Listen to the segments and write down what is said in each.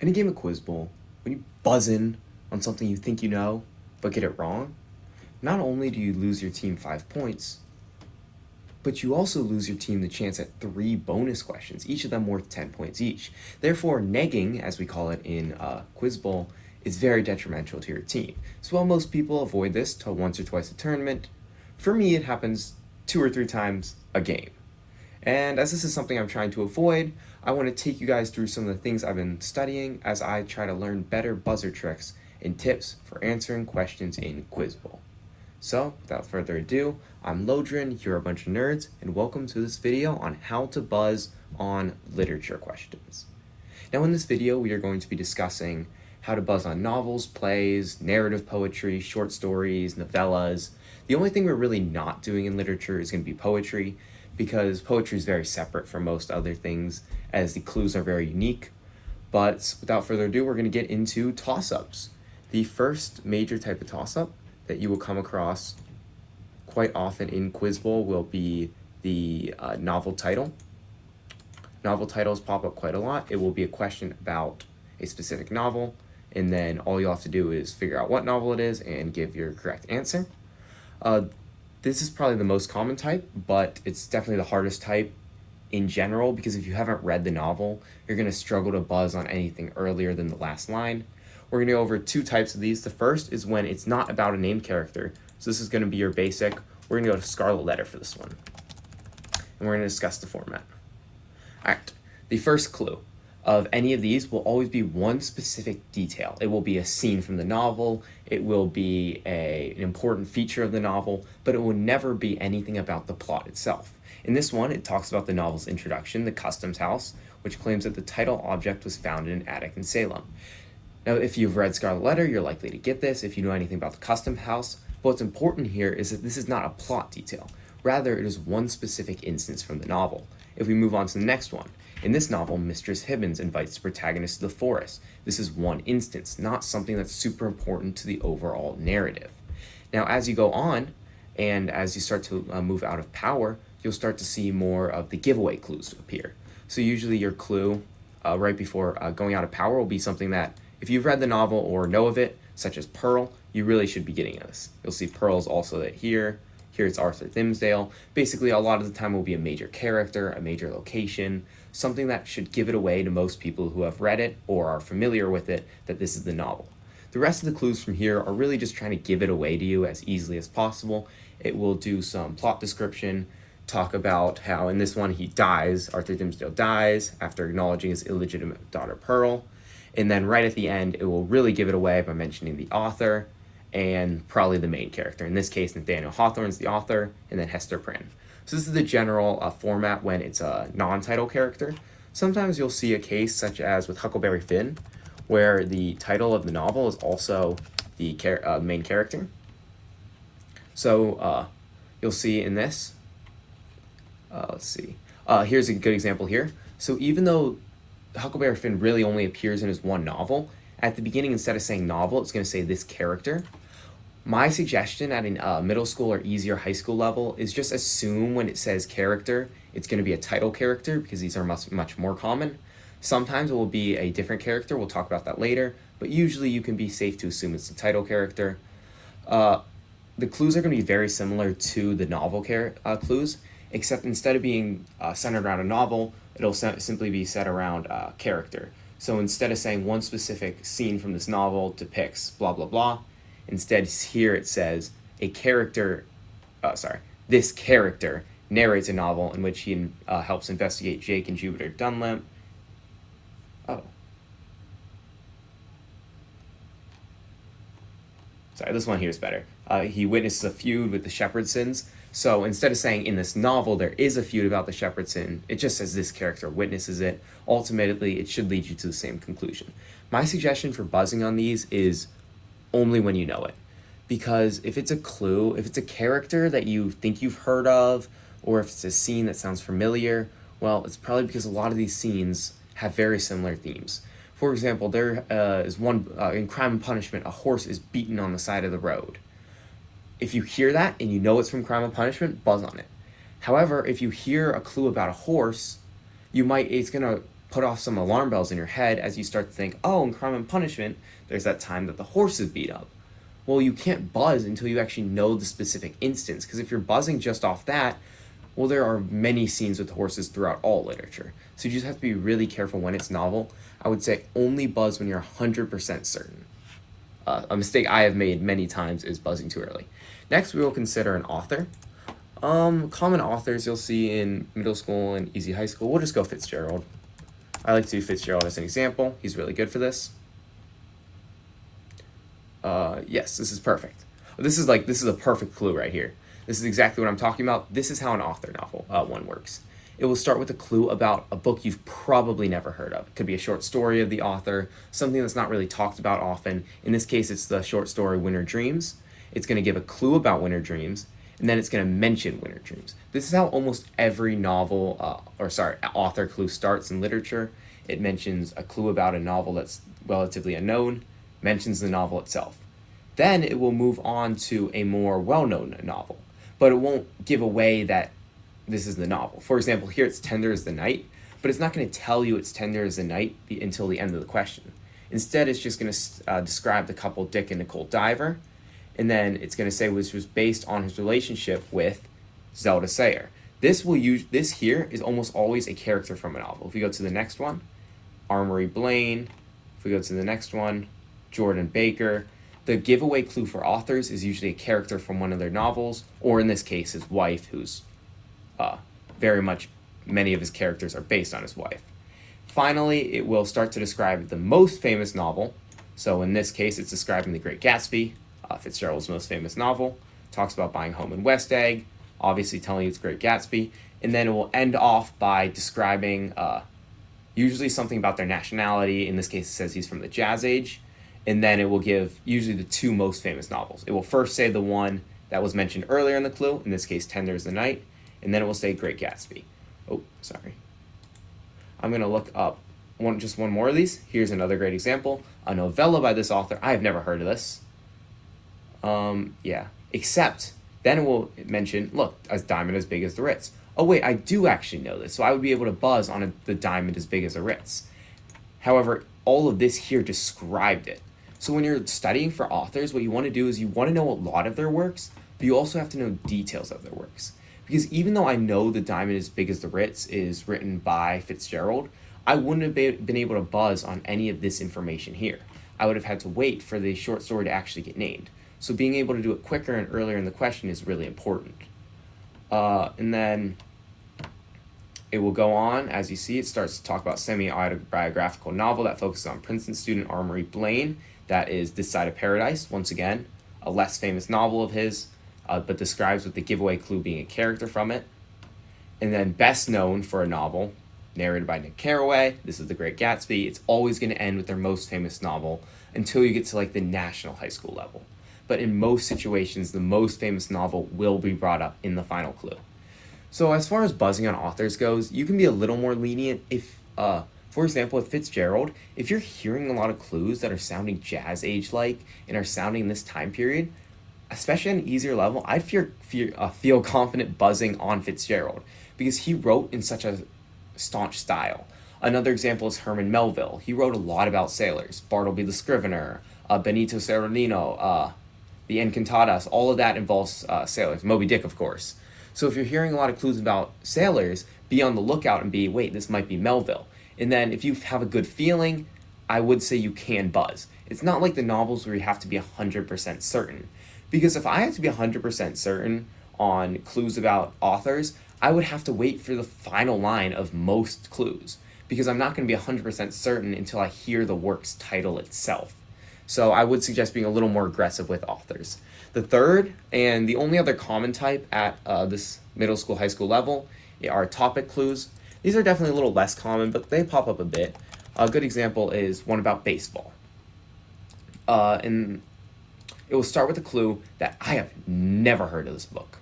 In a game of Quizbowl, when you buzz in on something you think you know, but get it wrong, not only do you lose your team 5 points, but you also lose your team the chance at 3 bonus questions, each of them worth 10 points each. Therefore, negging, as we call it in Quizbowl, is very detrimental to your team. So while most people avoid this till once or twice a tournament, for me it happens 2 or 3 times a game. And as this is something I'm trying to avoid, I want to take you guys through some of the things I've been studying as I try to learn better buzzer tricks and tips for answering questions in Quizbowl. So, without further ado, I'm Lodrin, you're a bunch of nerds, and welcome to this video on how to buzz on literature questions. Now in this video, we are going to be discussing how to buzz on novels, plays, narrative poetry, short stories, novellas. The only thing we're really not doing in literature is going to be poetry, because poetry is very separate from most other things, as the clues are very unique. But without further ado, we're going to get into toss-ups. The first major type of toss-up that you will come across quite often in Quizbowl will be the novel title. Novel titles pop up quite a lot. It will be a question about a specific novel, and then all you'll have to do is figure out what novel it is and give your correct answer. This is probably the most common type, but it's definitely the hardest type in general, because if you haven't read the novel, you're going to struggle to buzz on anything earlier than the last line. We're going to go over 2 types of these. The first is when it's not about a named character. So this is going to be your basic. We're going to go to Scarlet Letter for this one. And we're going to discuss the format. All right, the first clue of any of these will always be one specific detail. It will be a scene from the novel, it will be an important feature of the novel, but it will never be anything about the plot itself. In this one, it talks about the novel's introduction, the Customs House, which claims that the title object was found in an attic in Salem. Now, if you've read Scarlet Letter, you're likely to get this if you know anything about the Customs House, but what's important here is that this is not a plot detail. Rather, it is one specific instance from the novel. If we move on to the next one, in this novel, Mistress Hibbins invites the protagonist to the forest. This is one instance, not something that's super important to the overall narrative. Now, as you go on, and as you start to move out of power, you'll start to see more of the giveaway clues appear. So usually your clue right before going out of power will be something that, if you've read the novel or know of it, such as Pearl, you really should be getting this. You'll see Pearl's also that here it's Arthur Dimmesdale. Basically, a lot of the time will be a major character, a major location, something that should give it away to most people who have read it or are familiar with it that this is the novel. The rest of the clues from here are really just trying to give it away to you as easily as possible. It will do some plot description, talk about how in this one he dies, Arthur Dimmesdale dies after acknowledging his illegitimate daughter Pearl. And then right at the end, it will really give it away by mentioning the author and probably the main character. In this case, Nathaniel Hawthorne's the author, and then Hester Prynne. So this is the general format when it's a non-title character. Sometimes you'll see a case such as with Huckleberry Finn, where the title of the novel is also the main character. So you'll see in this, let's see, here's a good example here. So even though Huckleberry Finn really only appears in his one novel, at the beginning, instead of saying novel, it's going to say this character. My suggestion at a middle school or easier high school level is just assume when it says character, it's going to be a title character, because these are much more common. Sometimes it will be a different character, we'll talk about that later, but usually you can be safe to assume it's the title character. The clues are going to be very similar to the novel clues, except instead of being centered around a novel, it'll simply be set around character. So instead of saying one specific scene from this novel depicts blah, blah, blah, instead here it says this character narrates a novel in which he helps investigate Jake and Jupiter Dunlap. This one here is better. He witnesses a feud with the Shepherdsons. So instead of saying in this novel there is a feud about the Shepherdson, it just says this character witnesses it. Ultimately, it should lead you to the same conclusion. My suggestion for buzzing on these is only when you know it. Because if it's a clue, if it's a character that you think you've heard of, or if it's a scene that sounds familiar, well, it's probably because a lot of these scenes have very similar themes. For example, there is one, in Crime and Punishment, a horse is beaten on the side of the road. If you hear that and you know it's from Crime and Punishment, buzz on it. However, if you hear a clue about a horse, it's gonna put off some alarm bells in your head as you start to think, oh, in Crime and Punishment, there's that time that the horse is beat up. Well, you can't buzz until you actually know the specific instance, because if you're buzzing just off that, well, there are many scenes with horses throughout all literature. So you just have to be really careful when it's novel. I would say only buzz when you're 100% certain. A mistake I have made many times is buzzing too early. Next, we will consider an author. Common authors you'll see in middle school and easy high school. We'll just go Fitzgerald. I like to do Fitzgerald as an example. He's really good for this. Yes, this is perfect. This is a perfect clue right here. This is exactly what I'm talking about. This is how an author novel one works. It will start with a clue about a book you've probably never heard of. It could be a short story of the author, something that's not really talked about often. In this case, it's the short story Winter Dreams. It's going to give a clue about winter dreams, and then it's going to mention winter dreams. This is how almost every author clue starts in literature. It mentions a clue about a novel that's relatively unknown, mentions the novel itself. Then it will move on to a more well-known novel, but it won't give away that this is the novel. For example, here it's Tender as the Night, but it's not going to tell you it's Tender as the Night until the end of the question. Instead, it's just going to describe the couple Dick and Nicole Diver, and then it's going to say which was based on his relationship with Zelda Sayer. This here is almost always a character from a novel. If we go to the next one, Armory Blaine. If we go to the next one, Jordan Baker. The giveaway clue for authors is usually a character from one of their novels, or in this case, his wife, who's very much, many of his characters are based on his wife. Finally, it will start to describe the most famous novel. So in this case, it's describing The Great Gatsby, Fitzgerald's most famous novel. Talks about buying a home in West Egg, obviously telling you it's Great Gatsby. And then it will end off by describing usually something about their nationality. In this case, it says he's from the Jazz Age. And then it will give usually the two most famous novels. It will first say the one that was mentioned earlier in the clue, in this case, Tender as the Night, and then it will say Great Gatsby. Oh, sorry. I'm going to look up just one more of these. Here's another great example. A novella by this author. I have never heard of this. Except then it will mention, look, a diamond as big as the Ritz. Oh, wait, I do actually know this, so I would be able to buzz on the diamond as big as a Ritz. However, all of this here described it. So when you're studying for authors, what you want to do is you want to know a lot of their works, but you also have to know details of their works. Because even though I know The Diamond as Big as the Ritz is written by Fitzgerald, I wouldn't have been able to buzz on any of this information here. I would have had to wait for the short story to actually get named. So being able to do it quicker and earlier in the question is really important. And then it will go on, as you see, it starts to talk about semi-autobiographical novel that focuses on Princeton student Armory Blaine. That is This Side of Paradise, once again, a less famous novel of his, but describes with the giveaway clue being a character from it. And then best known for a novel, narrated by Nick Carraway, this is The Great Gatsby. It's always going to end with their most famous novel until you get to like the national high school level. But in most situations, the most famous novel will be brought up in the final clue. So as far as buzzing on authors goes, you can be a little more lenient if, for example, with Fitzgerald, if you're hearing a lot of clues that are sounding jazz age-like and are sounding this time period, especially at an easier level, I'd feel confident buzzing on Fitzgerald because he wrote in such a staunch style. Another example is Herman Melville. He wrote a lot about sailors. Bartleby the Scrivener, Benito Serenino, the Encantadas, all of that involves sailors. Moby Dick, of course. So if you're hearing a lot of clues about sailors, be on the lookout and wait, this might be Melville. And then if you have a good feeling, I would say you can buzz. It's not like the novels where you have to be 100% certain. Because if I had to be 100% certain on clues about authors, I would have to wait for the final line of most clues. Because I'm not going to be 100% certain until I hear the work's title itself. So I would suggest being a little more aggressive with authors. The third, and the only other common type at this middle school, high school level, are topic clues. These are definitely a little less common, but they pop up a bit. A good example is one about baseball. And it will start with a clue that I have never heard of this book.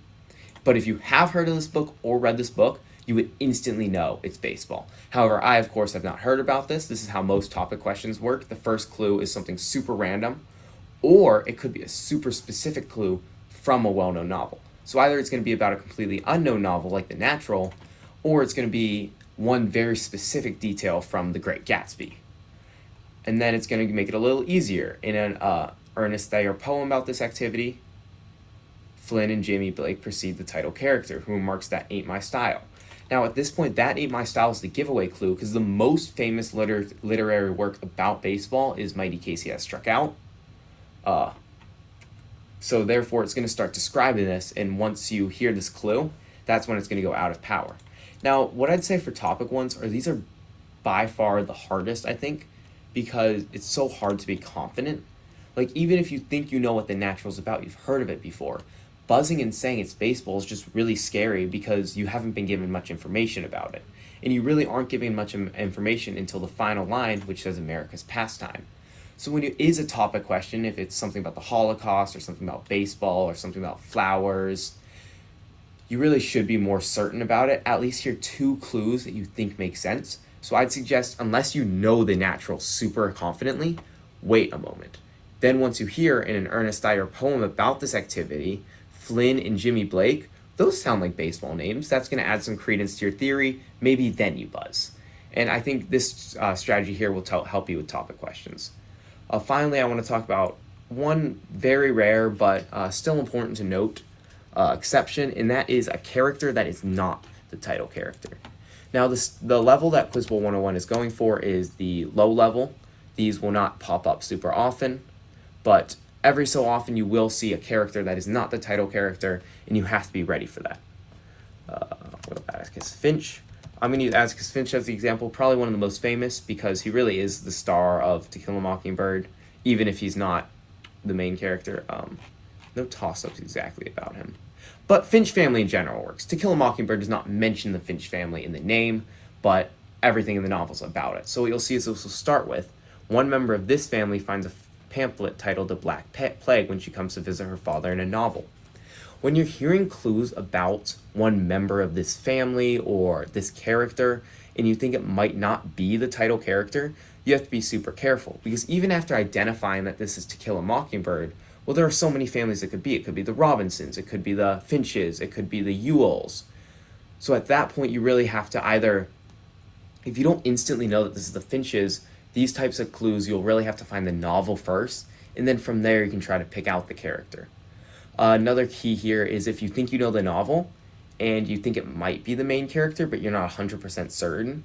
But if you have heard of this book or read this book, you would instantly know it's baseball. However, I, of course, have not heard about this. This is how most topic questions work. The first clue is something super random, or it could be a super specific clue from a well-known novel. So either it's going to be about a completely unknown novel like The Natural, or it's going to be one very specific detail from The Great Gatsby. And then it's going to make it a little easier. In an Ernest Thayer poem about this activity, Flynn and Jimmy Blake precede the title character, who remarks, "That ain't my style." Now, at this point, that ain't my style is the giveaway clue, because the most famous literary work about baseball is Mighty Casey Has Struck Out. So therefore, it's going to start describing this, and once you hear this clue, that's when it's going to go out of power. Now, what I'd say for topic ones are these are by far the hardest, I think, because it's so hard to be confident. Like, even if you think you know what the natural is about, you've heard of it before, buzzing and saying it's baseball is just really scary because you haven't been given much information about it. And you really aren't giving much information until the final line, which says America's pastime. So when it is a topic question, if it's something about the Holocaust or something about baseball or something about flowers, you really should be more certain about it. At least hear two clues that you think make sense. So I'd suggest, unless you know the natural super confidently, wait a moment. Then once you hear in an Ernest Thayer poem about this activity, Flynn and Jimmy Blake, those sound like baseball names. That's going to add some credence to your theory. Maybe then you buzz. And I think this strategy here will help you with topic questions. Finally, I want to talk about one very rare but still important to note exception, and that is a character that is not the title character. Now, the level that Quizbowl 101 is going for is the low level. These will not pop up super often, but every so often you will see a character that is not the title character, and you have to be ready for that. What about Atticus Finch? I'm going to use Atticus Finch as the example, probably one of the most famous because he really is the star of To Kill a Mockingbird, even if he's not the main character. No toss-ups exactly about him. But Finch family in general works. To Kill a Mockingbird does not mention the Finch family in the name, but everything in the novel is about it. So what you'll see is this will start with one member of this family finds a pamphlet titled The Black Plague when she comes to visit her father in a novel. When you're hearing clues about one member of this family or this character, and you think it might not be the title character, you have to be super careful. Because even after identifying that this is To Kill a Mockingbird, well, there are so many families it could be. It could be the Robinsons, it could be the Finches, it could be the Ewells. So at that point, you really have to either, if you don't instantly know that this is the Finches, these types of clues, you'll really have to find the novel first, and then from there you can try to pick out the character. Another key here is if you think you know the novel, and you think it might be the main character, but you're not 100% certain,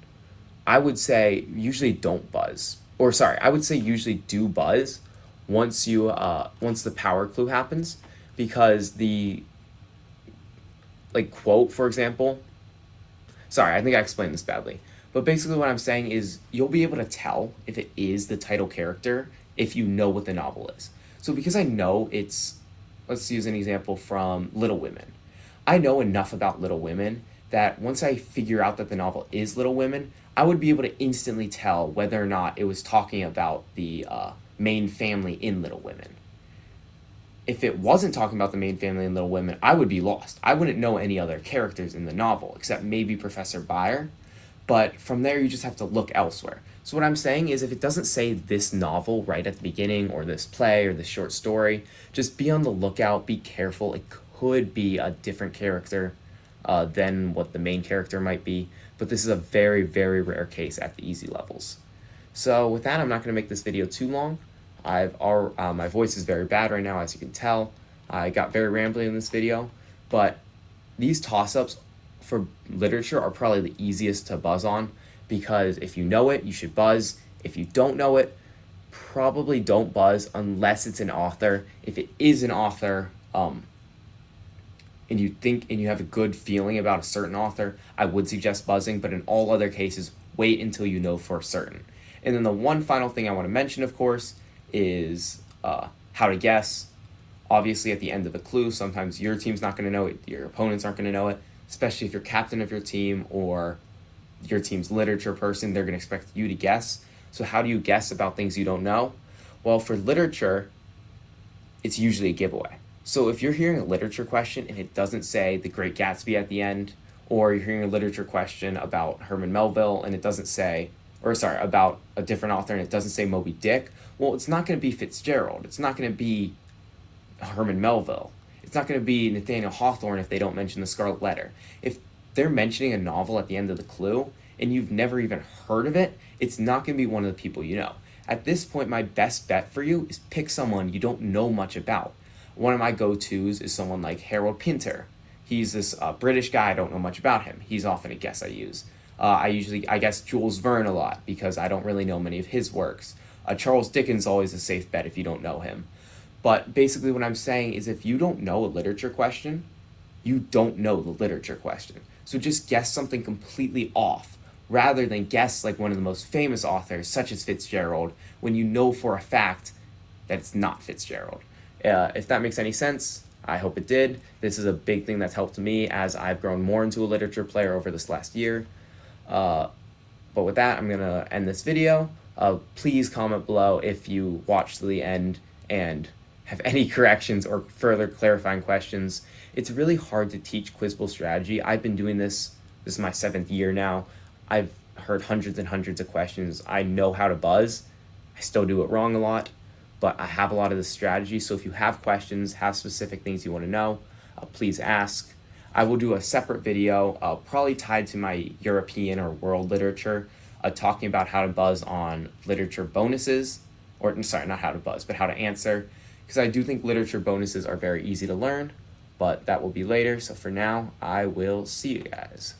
I would say usually don't buzz. Or sorry, I would say usually do buzz once the power clue happens, because the, like, quote, for example, sorry, I think I explained this badly. But basically what I'm saying is you'll be able to tell if it is the title character if you know what the novel is. So because I know it's, let's use an example from Little Women. I know enough about Little Women that once I figure out that the novel is Little Women, I would be able to instantly tell whether or not it was talking about the main family in Little Women. If it wasn't talking about the main family in Little Women, I would be lost. I wouldn't know any other characters in the novel, except maybe Professor Byre. But from there, you just have to look elsewhere. So what I'm saying is if it doesn't say this novel right at the beginning, or this play, or this short story, just be on the lookout, be careful. It could be a different character than what the main character might be. But this is a very, very rare case at the easy levels. So with that, I'm not going to make this video too long. My voice is very bad right now, as you can tell. I got very rambly in this video. But these toss-ups for literature are probably the easiest to buzz on, because if you know it, you should buzz. If you don't know it, probably don't buzz unless it's an author. If it is an author, and you have a good feeling about a certain author, I would suggest buzzing, but in all other cases, wait until you know for certain. And then the one final thing I want to mention, of course, is how to guess. Obviously, at the end of the clue, sometimes your team's not going to know it, your opponents aren't going to know it, especially if you're captain of your team or your team's literature person, they're going to expect you to guess. So how do you guess about things you don't know? Well, for literature, it's usually a giveaway. So if you're hearing a literature question and it doesn't say The Great Gatsby at the end, or you're hearing a literature question about Herman Melville and it doesn't say, about a different author and it doesn't say Moby Dick, well, it's not going to be Fitzgerald. It's not going to be Herman Melville. It's not going to be Nathaniel Hawthorne if they don't mention The Scarlet Letter. If they're mentioning a novel at the end of the clue and you've never even heard of it, it's not going to be one of the people you know. At this point, my best bet for you is pick someone you don't know much about. One of my go-tos is someone like Harold Pinter. He's this British guy. I don't know much about him. He's often a guess I use. I guess Jules Verne a lot because I don't really know many of his works. Charles Dickens is always a safe bet if you don't know him. But basically what I'm saying is if you don't know a literature question, you don't know the literature question. So just guess something completely off rather than guess like one of the most famous authors, such as Fitzgerald, when you know for a fact that it's not Fitzgerald. If that makes any sense, I hope it did. This is a big thing that's helped me as I've grown more into a literature player over this last year. But with that, I'm going to end this video. Please comment below if you watched to the end and have any corrections or further clarifying questions. It's really hard to teach Quizbowl strategy. I've been doing this is my 7th year now. I've heard hundreds and hundreds of questions. I know how to buzz. I still do it wrong a lot, but I have a lot of this strategy. So if you have questions, have specific things you want to know, please ask. I will do a separate video, probably tied to my European or world literature, talking about how to buzz on literature bonuses, or sorry, not how to buzz, but how to answer, because I do think literature bonuses are very easy to learn, but that will be later. So for now, I will see you guys.